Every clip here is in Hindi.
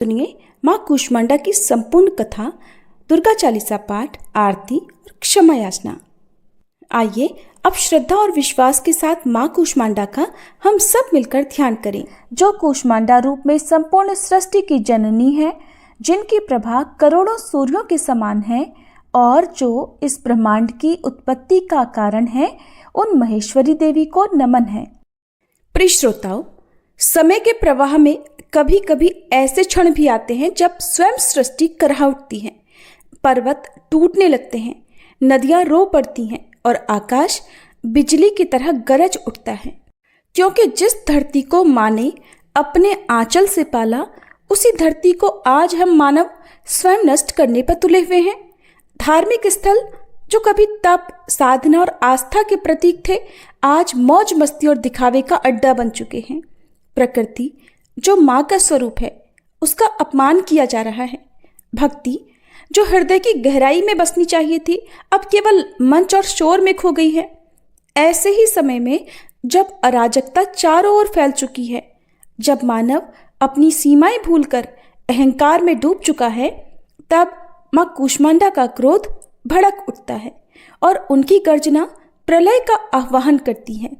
सुनिए माँ कूष्मांडा की संपूर्ण कथा, दुर्गा चालीसा पाठ, आरती और क्षमा याचना। आइए अब श्रद्धा और विश्वास के साथ माँ कूष्मांडा का हम सब मिलकर ध्यान करें, जो कूष्मांडा रूप में संपूर्ण सृष्टि की जननी है, जिनकी प्रभा करोड़ों सूर्यों के समान है और जो इस ब्रह्मांड की उत्पत्ति का कारण है। उन महेश्वरी देवी को नमन है। प्रिय श्रोताओ, समय के प्रवाह में कभी कभी ऐसे क्षण भी आते हैं जब स्वयं सृष्टि करहा उठती है, पर्वत टूटने लगते हैं, नदियां रो पड़ती हैं और आकाश बिजली की तरह गरज उठता है, क्योंकि जिस धरती को माँ ने अपने आंचल से पाला, उसी धरती को आज हम मानव स्वयं नष्ट करने पर तुले हुए हैं। धार्मिक स्थल जो कभी तप, साधना और आस्था के प्रतीक थे, आज मौज मस्ती और दिखावे का अड्डा बन चुके हैं। प्रकृति जो माँ का स्वरूप है, उसका अपमान किया जा रहा है। भक्ति जो हृदय की गहराई में बसनी चाहिए थी, अब केवल मंच और शोर में खो गई है। ऐसे ही समय में जब अराजकता चारों ओर फैल चुकी है, जब मानव अपनी सीमाएं भूलकर अहंकार में डूब चुका है, तब माँ कूष्मांडा का क्रोध भड़क उठता है और उनकी गर्जना प्रलय का आह्वान करती है।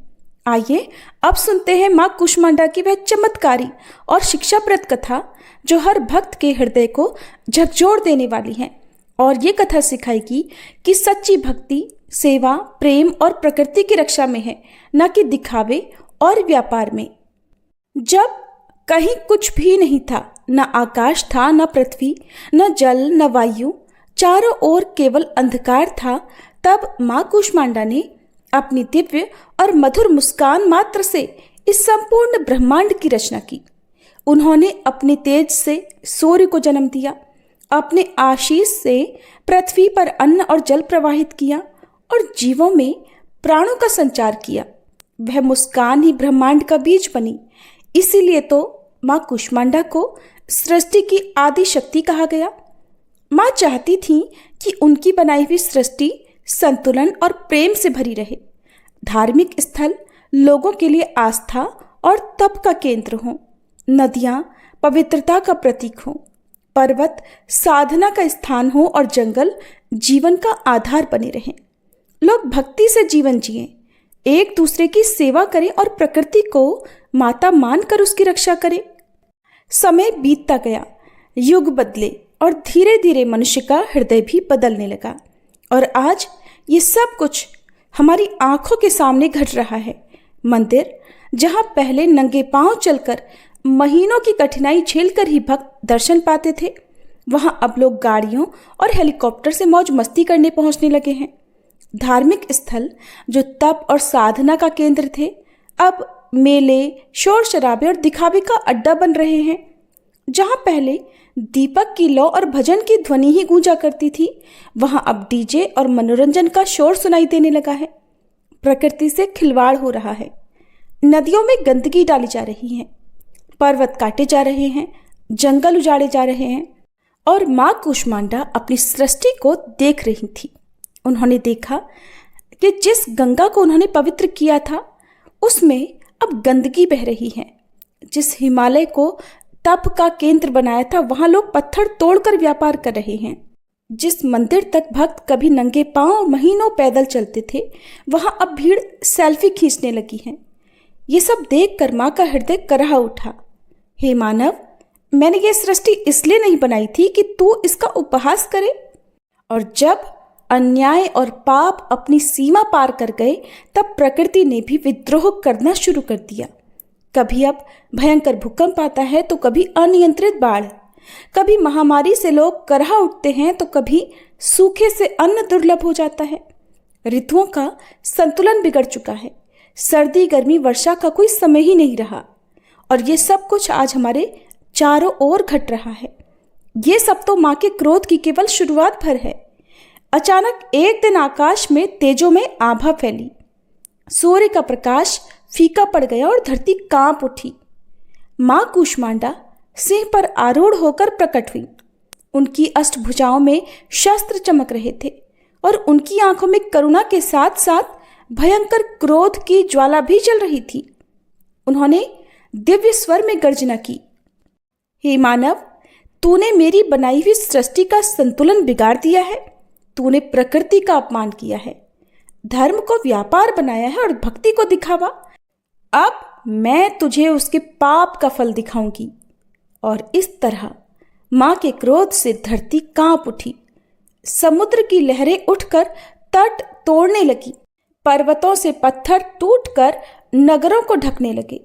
आइए अब सुनते हैं माँ कूष्मांडा की वह चमत्कारी और शिक्षाप्रद कथा, जो हर भक्त के हृदय को झकझोर देने वाली है और ये कथा सिखाएगी कि सच्ची भक्ति सेवा, प्रेम और प्रकृति की रक्षा में है, न कि दिखावे और व्यापार में। जब कहीं कुछ भी नहीं था, न आकाश था, न पृथ्वी, न जल, न वायु, चारों ओर केवल अंधकार था, तब माँ कूष्मांडा ने अपनी दिव्य और मधुर मुस्कान मात्र से इस संपूर्ण ब्रह्मांड की रचना की। उन्होंने अपने तेज से सूर्य को जन्म दिया, अपने आशीष से पृथ्वी पर अन्न और जल प्रवाहित किया और जीवों में प्राणों का संचार किया। वह मुस्कान ही ब्रह्मांड का बीज बनी। इसीलिए तो माँ कूष्मांडा को सृष्टि की आदि शक्ति कहा गया। माँ चाहती थी कि उनकी बनाई हुई सृष्टि संतुलन और प्रेम से भरी रहे। धार्मिक स्थल लोगों के लिए आस्था और तप का केंद्र हों, नदियाँ पवित्रता का प्रतीक हों, पर्वत साधना का स्थान हो और जंगल जीवन का आधार बने रहें। लोग भक्ति से जीवन जिएं, एक दूसरे की सेवा करें और प्रकृति को माता मानकर उसकी रक्षा करें। समय बीतता गया, युग बदले और धीरे धीरे मनुष्य का हृदय भी बदलने लगा और आज ये सब कुछ हमारी आंखों के सामने घट रहा है। मंदिर जहां पहले नंगे पांव चलकर महीनों की कठिनाई झेलकर ही भक्त दर्शन पाते थे, वहां अब लोग गाड़ियों और हेलीकॉप्टर से मौज मस्ती करने पहुंचने लगे हैं। धार्मिक स्थल जो तप और साधना का केंद्र थे, अब मेले, शोर शराबे और दिखावे का अड्डा बन रहे हैं। जहां पहले दीपक की लौ और भजन की ध्वनि ही गूंजा करती थी, वहां अब डीजे और मनोरंजन का शोर सुनाई देने लगा है। प्रकृति से खिलवाड़ हो रहा है, नदियों में गंदगी डाली जा रही है, पर्वत काटे जा रहे हैं, जंगल उजाड़े जा रहे हैं और माँ कूष्मांडा अपनी सृष्टि को देख रही थी। उन्होंने देखा कि जिस गंगा को उन्होंने पवित्र किया था, उसमें अब गंदगी बह रही है। जिस हिमालय को तप का केंद्र बनाया था, वहां लोग पत्थर तोड़कर व्यापार कर रहे हैं। जिस मंदिर तक भक्त कभी नंगे पांव महीनों पैदल चलते थे, वहां अब भीड़ सेल्फी खींचने लगी है। ये सब देखकर माँ का हृदय करहा उठा। हे मानव, मैंने ये सृष्टि इसलिए नहीं बनाई थी कि तू इसका उपहास करे। और जब अन्याय और पाप अपनी सीमा पार कर गए, तब प्रकृति ने भी विद्रोह करना शुरू कर दिया। कभी अब भयंकर भूकंप आता है, तो कभी अनियंत्रित बाढ़, कभी महामारी से लोग करहा उठते हैं, तो कभी सूखे से अन्न दुर्लभ हो जाता है। ऋतुओं का संतुलन बिगड़ चुका है। सर्दी, गर्मी, वर्षा का कोई समय ही नहीं रहा और ये सब कुछ आज हमारे चारों ओर घट रहा है। ये सब तो माँ के क्रोध की केवल शुरुआत भर है। अचानक एक दिन आकाश में तेजों में आभा फैली, सूर्य का प्रकाश फीका पड़ गया और धरती कांप उठी। माँ कूष्मांडा सिंह पर आरूढ़ होकर प्रकट हुई। उनकी अष्टभुजाओं में शस्त्र चमक रहे थे और उनकी आंखों में करुणा के साथ साथ भयंकर क्रोध की ज्वाला भी जल रही थी। उन्होंने दिव्य स्वर में गर्जना की, हे मानव, तूने मेरी बनाई हुई सृष्टि का संतुलन बिगाड़ दिया है। तूने प्रकृति का अपमान किया है, धर्म को व्यापार बनाया है और भक्ति को दिखावा। अब मैं तुझे उसके पाप का फल दिखाऊंगी। और इस तरह मां के क्रोध से धरती कांप उठी। समुद्र की लहरें उठकर तट तोड़ने लगी। पर्वतों से पत्थर टूटकर नगरों को ढकने लगे।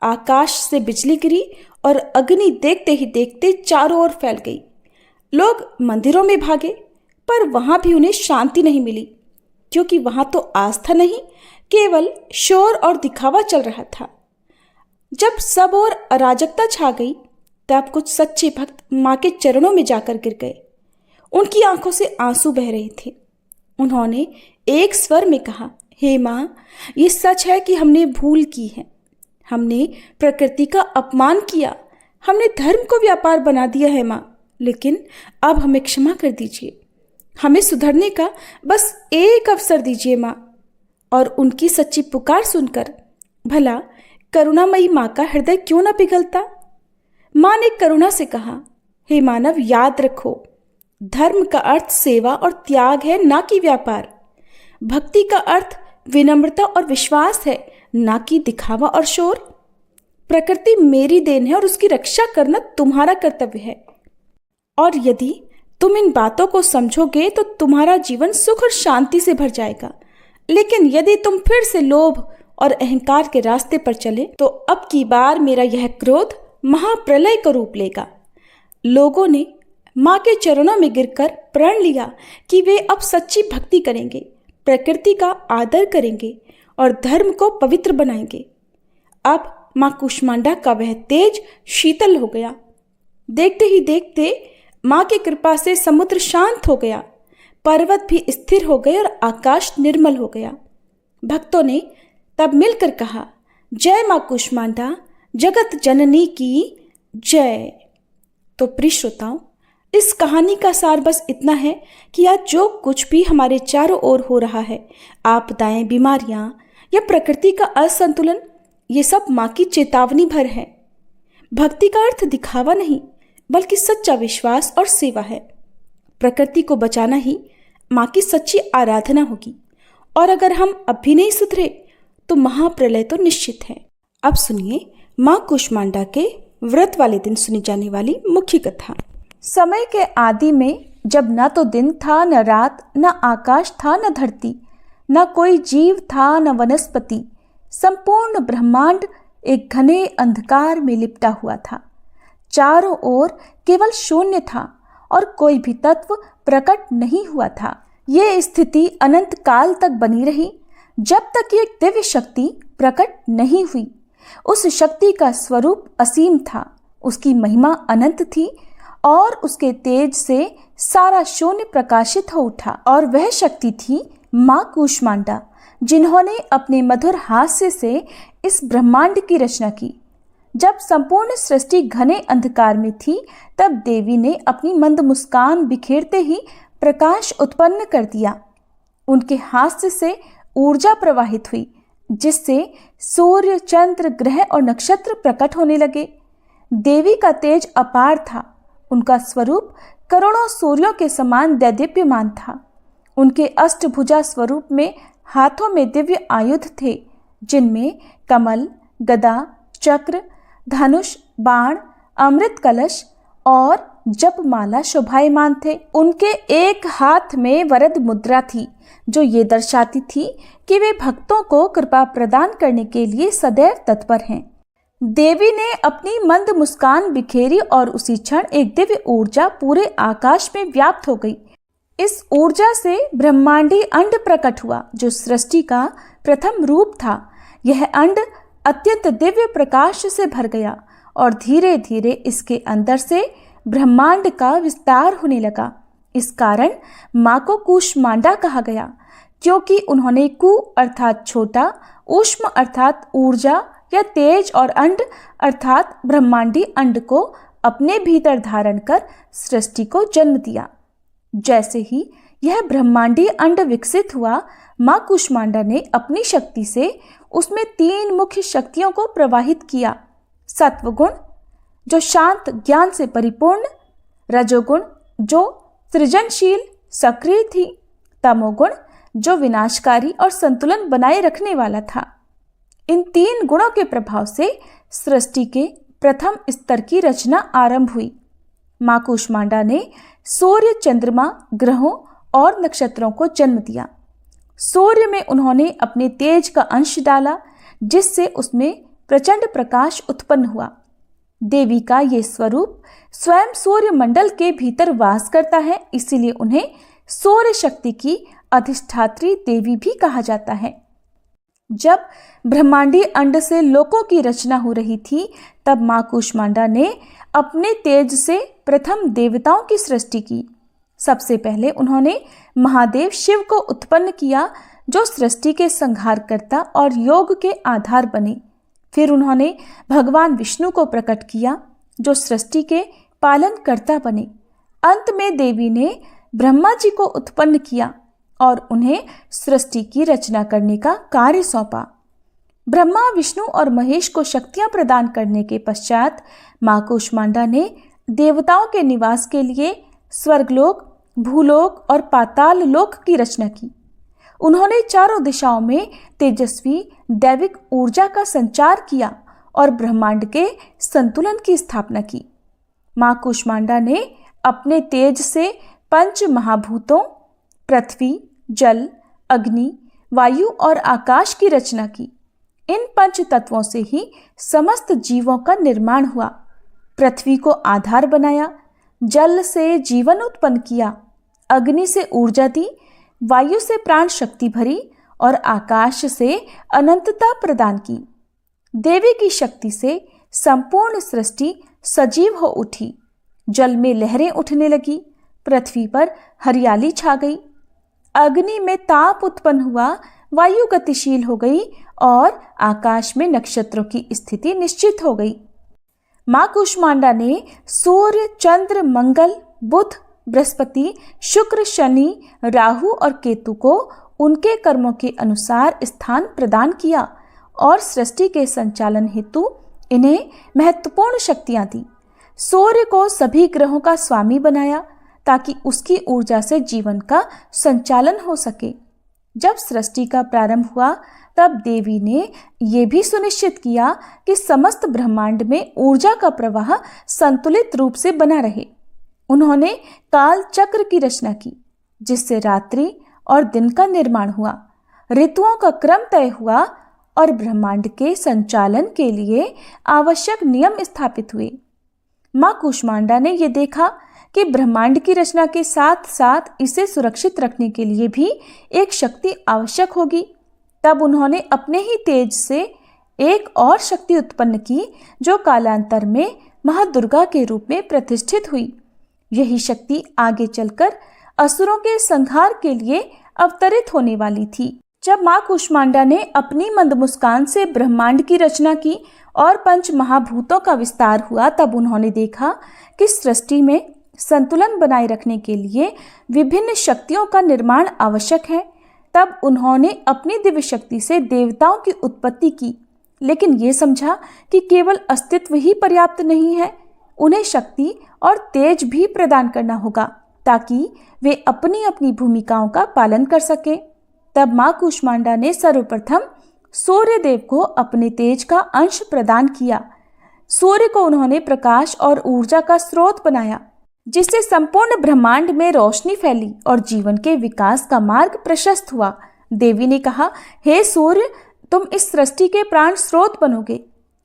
आकाश से बिजली गिरी और अग्नि देखते ही देखते चारों ओर फैल गई। लोग मंदिरों में भागे, पर वहां भी उन्हें शांति नहीं मिली, क्योंकि वहां तो आस्था नहीं, केवल शोर और दिखावा चल रहा था। जब सब ओर अराजकता छा गई, तब कुछ सच्चे भक्त मां के चरणों में जाकर गिर गए। उनकी आंखों से आंसू बह रहे थे। उन्होंने एक स्वर में कहा, हे मां, ये सच है कि हमने भूल की है। हमने प्रकृति का अपमान किया, हमने धर्म को व्यापार बना दिया है मां, लेकिन अब हमें क्षमा कर दीजिए। हमें सुधरने का बस एक अवसर दीजिए मां। और उनकी सच्ची पुकार सुनकर भला करुणामयी मां का हृदय क्यों न पिघलता। मां ने करुणा से कहा, हे मानव, याद रखो, धर्म का अर्थ सेवा और त्याग है, ना कि व्यापार। भक्ति का अर्थ विनम्रता और विश्वास है, ना कि दिखावा और शोर। प्रकृति मेरी देन है और उसकी रक्षा करना तुम्हारा कर्तव्य है। और यदि तुम इन बातों को समझोगे तो तुम्हारा जीवन सुख और शांति से भर जाएगा। लेकिन यदि तुम फिर से लोभ और अहंकार के रास्ते पर चले तो अब की बार मेरा यह क्रोध महाप्रलय का रूप लेगा। लोगों ने मां के चरणों में गिरकर प्रण लिया कि वे अब सच्ची भक्ति करेंगे, प्रकृति का आदर करेंगे और धर्म को पवित्र बनाएंगे। अब मां कूष्मांडा का वह तेज शीतल हो गया। देखते ही देखते मां की कृपा से समुद्र शांत हो गया, पर्वत भी स्थिर हो गए और आकाश निर्मल हो गया। भक्तों ने तब मिलकर कहा, जय मां कूष्मांडा, जगत जननी की जय। तो प्रिय श्रोताओं, इस कहानी का सार बस इतना है कि आज जो कुछ भी हमारे चारों ओर हो रहा है, आपदाएं, बीमारियां या प्रकृति का असंतुलन, ये सब मां की चेतावनी भर है। भक्ति का अर्थ दिखावा नहीं, बल्कि सच्चा विश्वास और सेवा है। प्रकृति को बचाना ही मां की सच्ची आराधना होगी। और अगर हम अब भी नहीं सुधरे तो महाप्रलय तो निश्चित है। अब सुनिए मां कूष्मांडा के व्रत वाले दिन सुनी जाने वाली मुख्य कथा। समय के आदि में, जब न तो दिन था न रात, न आकाश था न धरती, न कोई जीव था न वनस्पति, संपूर्ण ब्रह्मांड एक घने अंधकार में लिपटा हुआ था। चारों ओर केवल शून्य था और कोई भी तत्व प्रकट नहीं हुआ था। ये स्थिति अनंत काल तक बनी रही, जब तक कि एक दिव्य शक्ति प्रकट नहीं हुई। उस शक्ति का स्वरूप असीम था, उसकी महिमा अनंत थी और उसके तेज से सारा शून्य प्रकाशित हो उठा। और वह शक्ति थी मां कूष्मांडा, जिन्होंने अपने मधुर हास्य से इस ब्रह्मांड की रचना की। जब संपूर्ण सृष्टि घने अंधकार में थी, तब देवी ने अपनी मंद मुस्कान बिखेरते ही प्रकाश उत्पन्न कर दिया। उनके हास्य से ऊर्जा प्रवाहित हुई, जिससे सूर्य, चंद्र, ग्रह और नक्षत्र प्रकट होने लगे। देवी का तेज अपार था, उनका स्वरूप करोड़ों सूर्यों के समान दैदीप्यमान था। उनके अष्टभुजा स्वरूप में हाथों में दिव्य आयुध थे, जिनमें कमल, गदा, चक्र, धनुष, बाण, अमृत कलश और जपमाला शोभायमान थे। उनके एक हाथ में वरद मुद्रा थी, जो ये दर्शाती थी कि वे भक्तों को कृपा प्रदान करने के लिए सदैव तत्पर हैं। देवी ने अपनी मंद मुस्कान बिखेरी और उसी क्षण एक दिव्य ऊर्जा पूरे आकाश में व्याप्त हो गई। इस ऊर्जा से ब्रह्मांडी अंड प्रकट हुआ, जो सृष्टि का प्रथम रूप था। यह अंड अत्यंत दिव्य प्रकाश से भर गया और धीरे धीरे इसके अंदर से ब्रह्मांड का विस्तार होने लगा। इस कारण मां को कूष्मांडा कहा गया, क्योंकि उन्होंने कु अर्थात छोटा, ऊष्म अर्थात ऊर्जा या तेज और अंड अर्थात ब्रह्मांडी अंड को अपने भीतर धारण कर सृष्टि को जन्म दिया। जैसे ही यह ब्रह्मांडी अंड विकसित हुआ, मां कूष्मांडा ने अपनी शक्ति से उसमें 3 मुख्य शक्तियों को प्रवाहित किया। सत्वगुण, जो शांत ज्ञान से परिपूर्ण, रजोगुण जो सृजनशील सक्रिय थी, तमोगुण जो विनाशकारी और संतुलन बनाए रखने वाला था। इन 3 गुणों के प्रभाव से सृष्टि के प्रथम स्तर की रचना आरंभ हुई। मां कूष्मांडा ने सूर्य, चंद्रमा, ग्रहों और नक्षत्रों को जन्म दिया। सूर्य में उन्होंने अपने तेज का अंश डाला, जिससे उसमें प्रचंड प्रकाश उत्पन्न हुआ। देवी का ये स्वरूप स्वयं सूर्य मंडल के भीतर वास करता है, इसीलिए उन्हें सूर्य शक्ति की अधिष्ठात्री देवी भी कहा जाता है। जब ब्रह्मांडीय अंड से लोकों की रचना हो रही थी, तब मां कूष्मांडा ने अपने तेज से प्रथम देवताओं की सृष्टि की। सबसे पहले उन्होंने महादेव शिव को उत्पन्न किया, जो सृष्टि के संहारकर्ता और योग के आधार बने। फिर उन्होंने भगवान विष्णु को प्रकट किया, जो सृष्टि के पालनकर्ता बने। अंत में देवी ने ब्रह्मा जी को उत्पन्न किया और उन्हें सृष्टि की रचना करने का कार्य सौंपा। ब्रह्मा, विष्णु और महेश को शक्तियां प्रदान करने के पश्चात मां कूष्मांडा ने देवताओं के निवास के लिए स्वर्गलोक, भूलोक और पाताल लोक की रचना की। उन्होंने चारों दिशाओं में तेजस्वी दैविक ऊर्जा का संचार किया और ब्रह्मांड के संतुलन की स्थापना की। मां कूष्मांडा ने अपने तेज से 5 महाभूतों पृथ्वी, जल, अग्नि, वायु और आकाश की रचना की। इन 5 तत्वों से ही समस्त जीवों का निर्माण हुआ। पृथ्वी को आधार बनाया, जल से जीवन उत्पन्न किया, अग्नि से ऊर्जा दी, वायु से प्राण शक्ति भरी और आकाश से अनंतता प्रदान की। देवी की शक्ति से संपूर्ण सृष्टि सजीव हो उठी। जल में लहरें उठने लगी, पृथ्वी पर हरियाली छा गई, अग्नि में ताप उत्पन्न हुआ, वायु गतिशील हो गई और आकाश में नक्षत्रों की स्थिति निश्चित हो गई। मां कूष्मांडा ने सूर्य, चंद्र, मंगल, बुध, बृहस्पति, शुक्र, शनि, राहु और केतु को उनके कर्मों के अनुसार स्थान प्रदान किया और सृष्टि के संचालन हेतु इन्हें महत्वपूर्ण शक्तियां दी। सूर्य को सभी ग्रहों का स्वामी बनाया ताकि उसकी ऊर्जा से जीवन का संचालन हो सके। जब सृष्टि का प्रारंभ हुआ, तब देवी ने यह भी सुनिश्चित किया कि समस्त ब्रह्मांड में ऊर्जा का प्रवाह संतुलित रूप से बना रहे। उन्होंने काल चक्र की रचना की, जिससे रात्रि और दिन का निर्माण हुआ, ऋतुओं का क्रम तय हुआ और ब्रह्मांड के संचालन के लिए आवश्यक नियम स्थापित हुए। मां कूष्मांडा ने यह देखा कि ब्रह्मांड की रचना के साथ साथ इसे सुरक्षित रखने के लिए भी एक शक्ति आवश्यक होगी। तब उन्होंने अपने ही तेज से एक और शक्ति उत्पन्न की, जो कालांतर में महादुर्गा के रूप में प्रतिष्ठित हुई। यही शक्ति आगे चलकर असुरों के संहार के लिए अवतरित होने वाली थी। जब मां कूष्मांडा ने अपनी मंद मुस्कान से ब्रह्मांड की रचना की और 5 महाभूतों का विस्तार हुआ, तब उन्होंने देखा कि सृष्टि में संतुलन बनाए रखने के लिए विभिन्न शक्तियों का निर्माण आवश्यक है। तब उन्होंने अपनी दिव्य शक्ति से देवताओं की उत्पत्ति की, लेकिन ये समझा कि केवल अस्तित्व ही पर्याप्त नहीं है, उन्हें शक्ति और तेज भी प्रदान करना होगा ताकि वे अपनी अपनी भूमिकाओं का पालन कर सकें। तब मां कूष्मांडा ने सर्वप्रथम सूर्य देव को अपने तेज का अंश प्रदान किया। सूर्य को उन्होंने प्रकाश और ऊर्जा का स्रोत बनाया, जिससे संपूर्ण ब्रह्मांड में रोशनी फैली और जीवन के विकास का मार्ग प्रशस्त हुआ। देवी ने कहा, हे सूर्य, तुम इस सृष्टि के प्राण स्रोत बनोगे।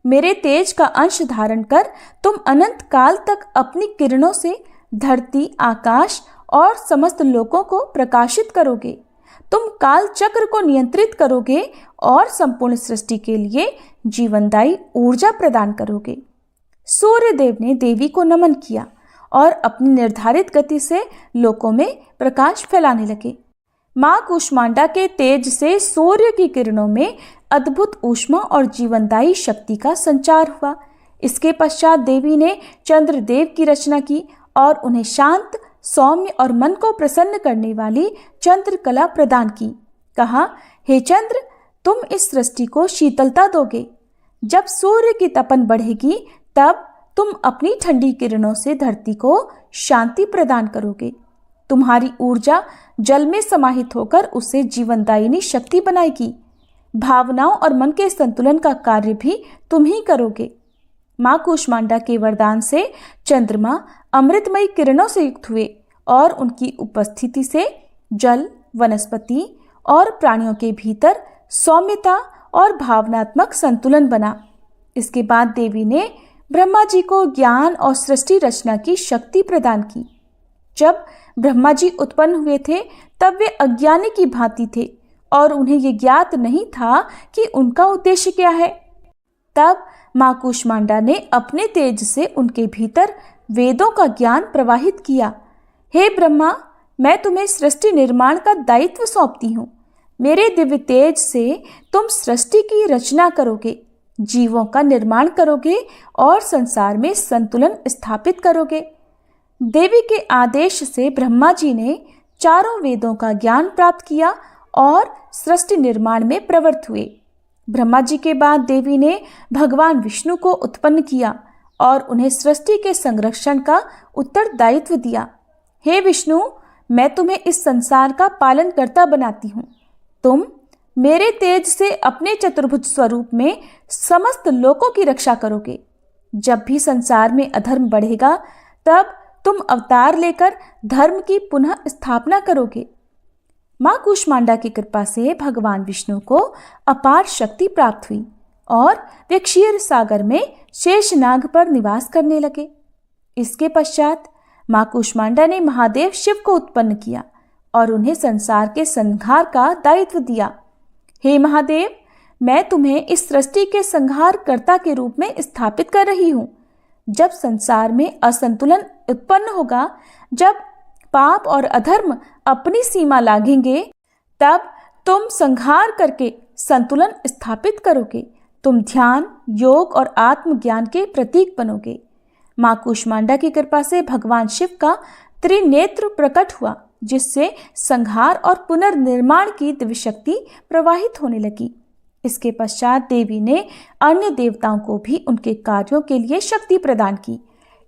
मेरे तेज का अंश धारण कर तुम अनंत काल तक अपनी किरणों से धरती, आकाश और समस्त लोकों को प्रकाशित करोगे। तुम काल चक्र को नियंत्रित करोगे और संपूर्ण सृष्टि के लिए जीवनदायी ऊर्जा प्रदान करोगे। सूर्य देव ने देवी को नमन किया और अपनी निर्धारित गति से लोकों में प्रकाश फैलाने लगे। मां कूष्मांडा के तेज से सूर्य की किरणों में अद्भुत ऊष्मा और जीवनदायी शक्ति का संचार हुआ। इसके पश्चात देवी ने चंद्रदेव की रचना की और उन्हें शांत, सौम्य और मन को प्रसन्न करने वाली चंद्रकला प्रदान की। कहा, हे चंद्र, तुम इस सृष्टि को शीतलता दोगे। जब सूर्य की तपन बढ़ेगी, तब तुम अपनी ठंडी किरणों से धरती को शांति प्रदान करोगे। तुम्हारी ऊर्जा जल में समाहित होकर उसे जीवनदायिनी शक्ति बनाएगी। भावनाओं और मन के संतुलन का कार्य भी तुम ही करोगे। माँ कूष्मांडा के वरदान से चंद्रमा अमृतमयी किरणों से युक्त हुए और उनकी उपस्थिति से जल, वनस्पति और प्राणियों के भीतर सौम्यता और भावनात्मक संतुलन बना। इसके बाद देवी ने ब्रह्मा जी को ज्ञान और सृष्टि रचना की शक्ति प्रदान की। जब ब्रह्मा जी उत्पन्न हुए थे तब वे अज्ञानी की भांति थे और उन्हें ये ज्ञात नहीं था कि उनका उद्देश्य क्या है। तब माँ कूष्मांडा ने अपने तेज से उनके भीतर वेदों का ज्ञान प्रवाहित किया। हे ब्रह्मा, मैं तुम्हें सृष्टि निर्माण का दायित्व सौंपती हूँ। मेरे दिव्य तेज से तुम सृष्टि की रचना करोगे, जीवों का निर्माण करोगे और संसार में संतुलन स्थापित करोगे। देवी के आदेश से ब्रह्मा जी ने चारों वेदों का ज्ञान प्राप्त किया और सृष्टि निर्माण में प्रवृत्त हुए। ब्रह्मा जी के बाद देवी ने भगवान विष्णु को उत्पन्न किया और उन्हें सृष्टि के संरक्षण का उत्तरदायित्व दिया। हे विष्णु, मैं तुम्हें इस संसार का पालनकर्ता बनाती हूँ। तुम मेरे तेज से अपने चतुर्भुज स्वरूप में समस्त लोकों की रक्षा करोगे। जब भी संसार में अधर्म बढ़ेगा तब तुम अवतार लेकर धर्म की पुनः स्थापना करोगे। माँ कूष्मांडा की कृपा से भगवान विष्णु को अपार शक्ति प्राप्त हुई और वे क्षीर सागर में शेषनाग पर निवास करने लगे। इसके पश्चात माँ कूष्मांडा ने महादेव शिव को उत्पन्न किया और उन्हें संसार के संहार का दायित्व दिया। हे महादेव, मैं तुम्हें इस सृष्टि के संहारकर्ता के रूप में स्थापित कर रही हूँ। जब संसार में असंतुलन उत्पन्न होगा, जब पाप और अधर्म अपनी सीमा लांघेंगे, तब तुम संहार करके संतुलन स्थापित करोगे। तुम ध्यान, योग और आत्मज्ञान के प्रतीक बनोगे। माँ कूष्मांडा की कृपा से भगवान शिव का त्रिनेत्र प्रकट हुआ, जिससे संहार और पुनर्निर्माण की दिव्य शक्ति प्रवाहित होने लगी। इसके पश्चात देवी ने अन्य देवताओं को भी उनके कार्यों के लिए शक्ति प्रदान की।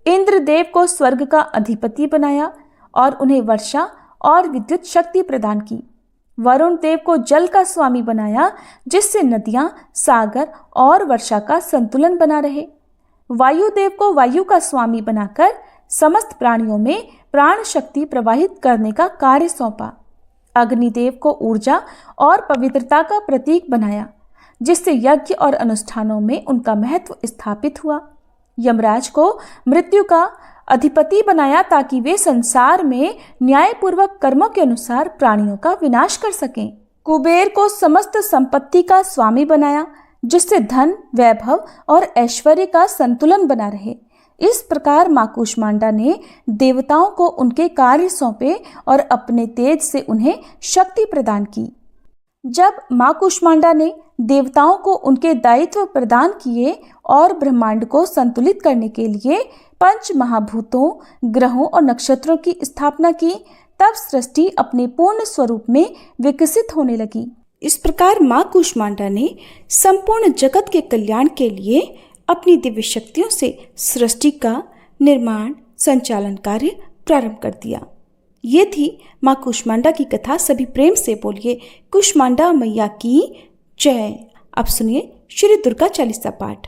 इंद्रदेव को स्वर्ग का अधिपति बनाया और उन्हें वर्षा और विद्युत शक्ति प्रदान की। वरुण देव को जल का स्वामी बनाया, जिससे नदियां, सागर और वर्षा का संतुलन बना रहे। वायुदेव को वायु का स्वामी बनाकर समस्त प्राणियों में प्राण शक्ति प्रवाहित करने का कार्य सौंपा। अग्निदेव को ऊर्जा और पवित्रता का प्रतीक बनाया, जिससे यज्ञ और अनुष्ठानों में उनका महत्व स्थापित हुआ। यमराज को मृत्यु का अधिपति बनाया ताकि वे संसार में न्यायपूर्वक कर्मों के अनुसार प्राणियों का विनाश कर सकें। कुबेर को समस्त संपत्ति का स्वामी बनाया, जिससे धन, वैभव और ऐश्वर्य का संतुलन बना रहे। इस प्रकार माँ कूष्मांडा ने देवताओं को उनके कार्य सौंपे और अपने तेज से उन्हें शक्ति प्रदान की। जब माँ कूष्मांडा ने देवताओं को उनके दायित्व प्रदान किए और ब्रह्मांड को संतुलित करने के लिए पंच महाभूतों, ग्रहों और नक्षत्रों की स्थापना की, तब सृष्टि अपने पूर्ण स्वरूप में विकसित होने लगी। इस प्रकार माँ कूष्मांडा ने संपूर्ण जगत के कल्याण के लिए अपनी दिव्य शक्तियों से सृष्टि का निर्माण, संचालन कार्य प्रारंभ कर दिया। ये थी माँ कूष्मांडा की कथा। सभी प्रेम से बोलिए कूष्मांडा मैया की जय। अब सुनिए श्री दुर्गा चालीसा पाठ।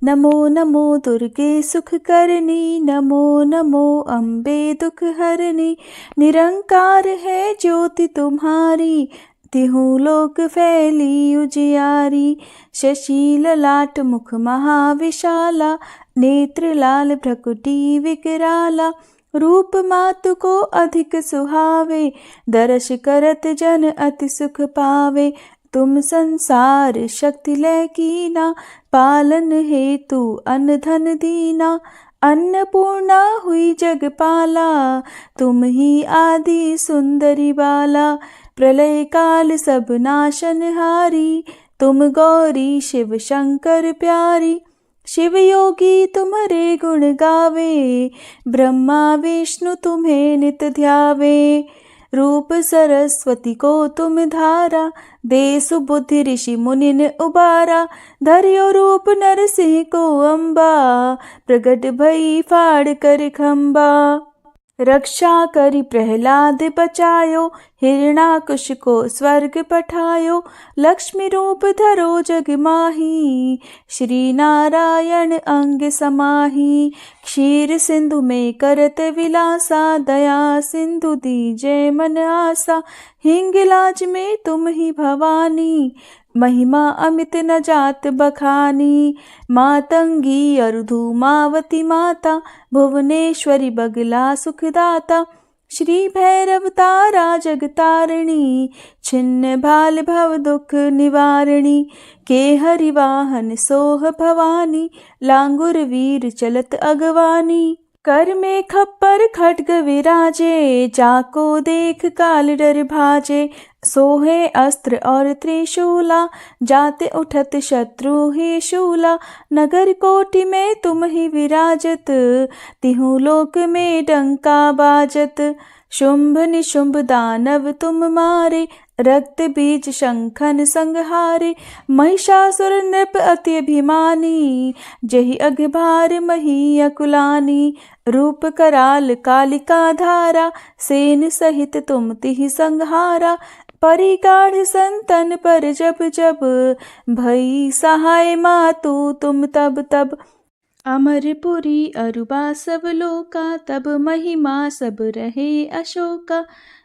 नमो नमो दुर्गे सुख करनी, नमो नमो अम्बे दुख हरनी। निरंकार है ज्योति तुम्हारी, तिहु लोक फैली उजियारी। शशि ललाट मुख महाविशाला, नेत्र लाल भ्रकुटी विकराला। रूप मातु को अधिक सुहावे, दर्श करत जन अति सुख पावे। तुम संसार शक्ति लय कीना, पालन हेतु अन्न धन दीना। अन्नपूर्णा हुई जगपाला, तुम ही आदि सुंदरी बाला। प्रलय काल सब नाशनहारी, तुम गौरी शिव शंकर प्यारी। शिव योगी तुम्हारे गुण गावे, ब्रह्मा विष्णु तुम्हें नित ध्यावे। रूप सरस्वती को तुम धारा, दे सुबुद्धि ऋषि मुनिन उबारा। धर्यो रूप नरसिंह को अम्बा, प्रगट भई फाड़ कर खम्बा। रक्षा करी प्रहलाद बचायो, हिरणाकुश को स्वर्ग पठायो। लक्ष्मी रूप धरो जग माही, श्री नारायण अंग समाही। क्षीर सिंधु में करत विलासा, दया सिंधु दीजे मन आसा। हिंगलाज में तुम ही भवानी, महिमा अमित न जात बखानी। मातंगी और धूमावती माता, भुवनेश्वरी बगला सुखदाता। श्री भैरव तारा जगतारिणी, छिन्न भाल भव दुख निवारिणी। के हरि वाहन सोह भवानी, लांगुर वीर चलत अगवानी। कर में खप्पर खड्ग विराजे, जाको देख काल डर भाजे। सोहे अस्त्र और त्रिशूला, जाते उठत शत्रु ही शूला। नगर कोटि में तुम ही विराजत, तिहु लोक में डंका बाजत। शुंभ निशुंभ दानव तुम मारे, रक्त बीज शंखन संहारे। महिषासुर नृप अति अभिमानी, जहि अघभार मही अकुलानी। रूप कराल कालिका धारा, सेन सहित तुम तिहि संहारा। परिगाढ़ संतन पर जब जब, भई सहाय मातु तुम तब तब। अमरपुरी अरुबा सब लोका, तब महिमा सब रहे अशोका।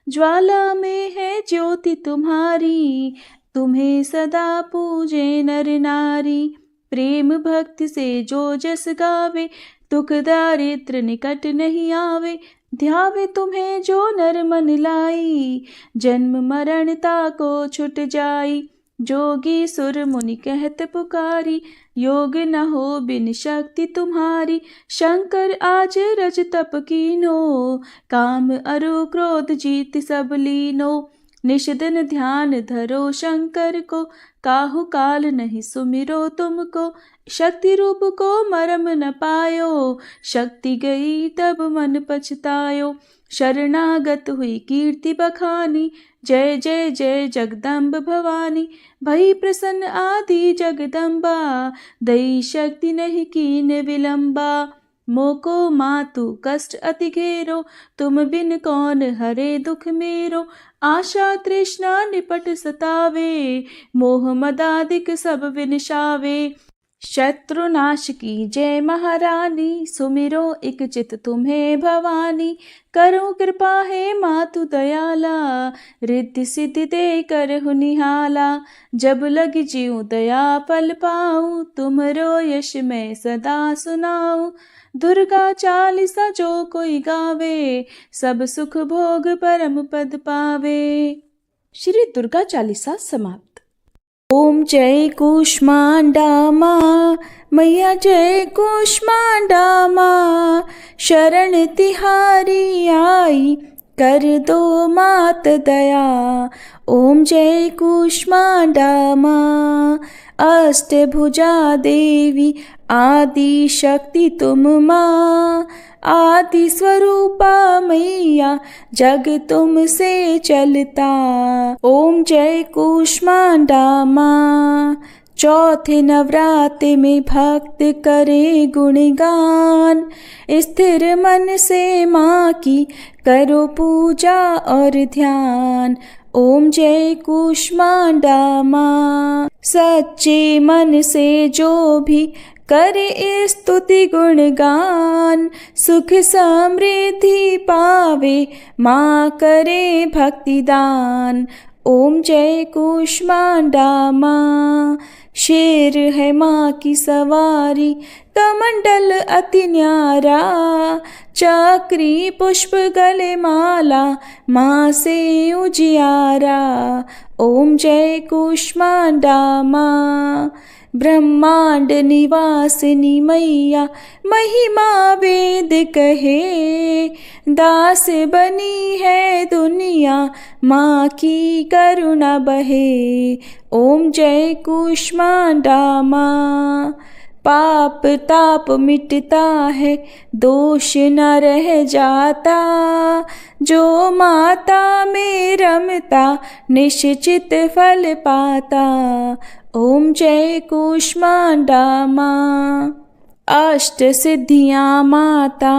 ज्वाला में है ज्योति तुम्हारी, तुम्हें सदा पूजे नर नारी। प्रेम भक्ति से जो जस गावे, दुख दारिद्र निकट नहीं आवे। ध्यावे तुम्हें जो नर मन लाई, जन्म मरण ताको छुट जाई। जोगी सुर मुनि कहत पुकारी, योग न हो बिन शक्ति तुम्हारी। शंकर आज रज तप कीनो, काम अरु क्रोध जीत सब लीनो। निषिदन ध्यान धरो शंकर को, काहु काल नहीं सुमिरो तुमको। शक्ति रूप को मरम न पायो, शक्ति गई तब मन पछतायो। शरणागत हुई कीर्ति बखानी, जय जय जय जगदम्ब भवानी। भई प्रसन्न आदि जगदम्बा, दई शक्ति नहीं कीन विलंबा। मोको मातु कष्ट अति घेरो, तुम बिन कौन हरे दुख मेरो। आशा तृष्णा निपट सतावे, मोह मदादिक सब विनशावे। शत्रुनाश की जय महारानी, सुमिरो इक चित तुम्हें भवानी। करो कृपा है मातु दयाला, रिद्धि सिद्धि दे करहु निहाला। जब लग जीऊँ दया पल पाऊँ, तुमरो यश मैं सदा सुनाऊँ। दुर्गा चालीसा जो कोई गावे, सब सुख भोग परम पद पावे। श्री दुर्गा चालीसा समाप्त। ओम जय कूष्मांडा माँ, मैया जय कूष्मांडा माँ। शरण तिहारी आई, कर दो मात दया। ओम जय कूष्मांडा माँ, अष्टभुजा देवी आदि शक्ति तुम माँ। आदि स्वरूपा मैया, जग तुम से चलता। ओम जय कूष्मांडा माँ। चौथे नवरात्रि में भक्त करे गुणगान, स्थिर मन से माँ की करो पूजा और ध्यान। ओम जय कूष्मांडा माँ। सच्चे मन से जो भी करे स्तुति गुणगान, सुख समृद्धि पावे माँ करे भक्ति दान। ओम जय कूष्मांडा माँ। शेर है माँ की सवारी, कमंडल अति न्यारा। चक्री पुष्प गले माला, माँ से उजियारा। ओम जय कूष्मांडा माँ। ब्रह्मांड निवासिनी मैया, महिमा वेद कहे। दास बनी है दुनिया, माँ की करुणा बहे। ओम जय कूष्मांडा माँ। पाप ताप मिटता है, दोष न रह जाता। जो माता में रमता, निश्चित फल पाता। ओम जय कूष्मांडा माँ। अष्ट सिद्धियाँ माता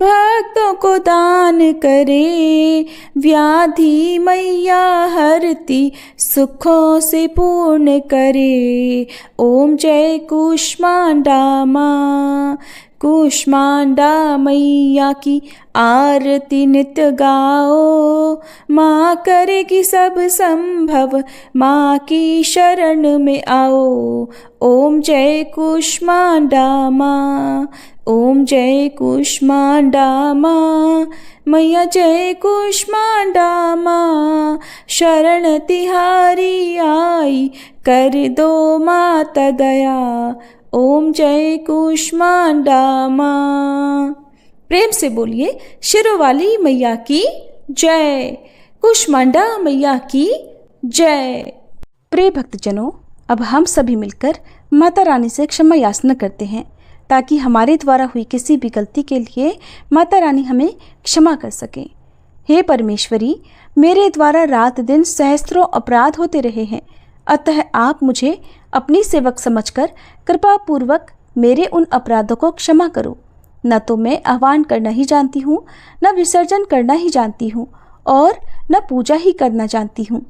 भक्तों को दान करे। व्याधि मैया हरती, सुखों से पूर्ण करे। ओम जय कूष्मांडा माँ। कूष्मांडा मैया की आरती नित्य गाओ। माँ करेगी सब संभव, माँ की शरण में आओ। ओम जय कूष्मांडा माँ। ओम जय कूष्मांडा माँ। मैया जय कूष्मांडा माँ। शरण तिहारी आई, कर दो माता दया। ओम जय कूष्मांडा माँ। प्रेम से बोलिए शिरों वाली मैया की जय। कूष्मांडा मैया की जय। प्रिय भक्तजनों, अब हम सभी मिलकर माता रानी से क्षमा याचना करते हैं, ताकि हमारे द्वारा हुई किसी भी गलती के लिए माता रानी हमें क्षमा कर सके। हे परमेश्वरी, मेरे द्वारा रात दिन सहस्त्रों अपराध होते रहे हैं, अतः आप मुझे अपनी सेवक समझकर कृपा पूर्वक मेरे उन अपराधों को क्षमा करो। न तो मैं आह्वान करना ही जानती हूँ, न विसर्जन करना ही जानती हूँ, और न पूजा ही करना जानती हूँ।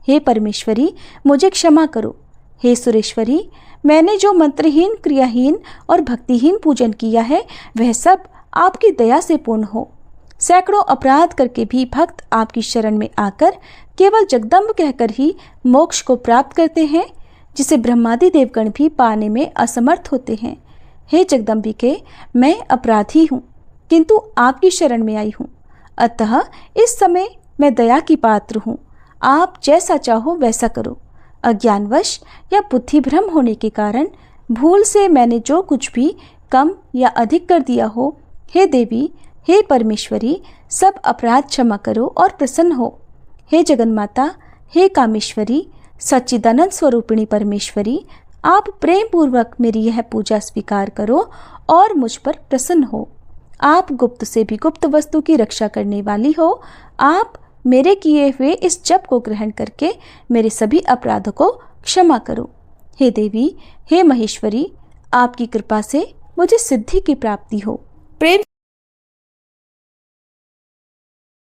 हे परमेश्वरी, मुझे क्षमा करो। हे सुरेश्वरी, मैंने जो मंत्रहीन, क्रियाहीन और भक्तिहीन पूजन किया है, वह सब आपकी दया से पूर्ण हो। सैकड़ों अपराध करके भी भक्त आपकी शरण में आकर केवल जगदम्ब कहकर ही मोक्ष को प्राप्त करते हैं, जिसे ब्रह्मादि देवगण भी पाने में असमर्थ होते हैं। हे जगदम्बिके, मैं अपराधी हूँ, किंतु आपकी शरण में आई हूँ, अतः इस समय मैं दया की पात्र हूँ। आप जैसा चाहो वैसा करो। अज्ञानवश या बुद्धि भ्रम होने के कारण भूल से मैंने जो कुछ भी कम या अधिक कर दिया हो, हे देवी, हे परमेश्वरी, सब अपराध क्षमा करो और प्रसन्न हो। हे जगन्माता, हे कामेश्वरी, सच्चिदानंद स्वरूपिणी परमेश्वरी, आप प्रेम पूर्वक मेरी यह पूजा स्वीकार करो और मुझ पर प्रसन्न हो। आप गुप्त से भी गुप्त वस्तु की रक्षा करने वाली हो। आप मेरे किए हुए इस जप को ग्रहण करके मेरे सभी अपराधों को क्षमा करो। हे देवी, हे महेश्वरी, आपकी कृपा से मुझे सिद्धि की प्राप्ति हो।